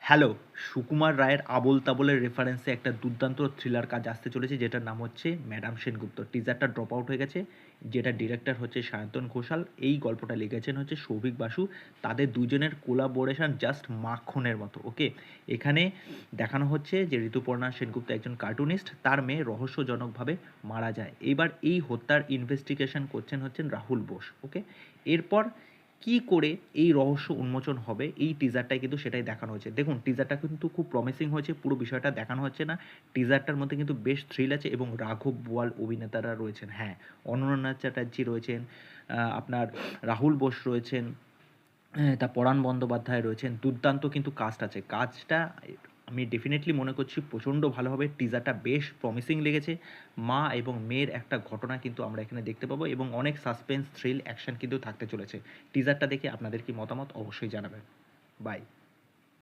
Hello! Sukumar রায়ের 'আবোল তাবোলের' রেফারেন্সে একটা দুর্দান্ত থ্রিলার কাজ আসতে চলেছে যেটার নাম হচ্ছে 'ম্যাডাম সেনগুপ্ত'। টিজারটা ড্রপ আউট হয়ে গেছে। যেটার ডিরেক্টর হচ্ছে সায়ন্তন ঘোষাল। এই গল্পটা লিখেছেন হচ্ছে সৌভিক বাসু। তাদের দুজনের কোলাবোরেশন জাস্ট মাখনের মতো। ওকে? এখানে দেখানো হচ্ছে যে ঋতুপর্ণা সেনগুপ্ত একজন কার্টুনিস্ট, তার মেয়ে রহস্যজনকভাবে মারা যায়। এইবার এই হত্যার ইনভেস্টিগেশন করছেন হচ্ছেন রাহুল বোস। ওকে? এরপর কি করে এই রহস্য উন্মোচন হবে এই টিজারটাই কিন্তু সেটাই দেখানো হয়েছে। দেখুন টিজারটা কিন্তু খুব প্রমিসিং হয়েছে, পুরো বিষয়টা দেখানো হচ্ছে না। টিজারটার মধ্যে কিন্তু বেশ থ্রিল আছে এবং রাঘব বোয়াল অভিনেতারা রয়েছেন। হ্যাঁ, অনন্যা চ্যাটার্জি রয়েছেন, আপনার রাহুল বোস রয়েছেন, তা পরাণ বন্দ্যোপাধ্যায় রয়েছেন। দুর্দান্ত কিন্তু কাস্ট আছে। কাজটা আমি ডেফিনেটলি মনে করছি প্রচণ্ড ভালো হবে। টিজারটা বেশ প্রমিসিং লেগেছে। মা এবং মেয়ের একটা ঘটনা কিন্তু আমরা এখানে দেখতে পাবো এবং অনেক সাসপেন্স, থ্রিল, অ্যাকশন কিন্তু থাকতে চলেছে। টিজারটা দেখে আপনাদের কি মতামত অবশ্যই জানাবেন। বাই।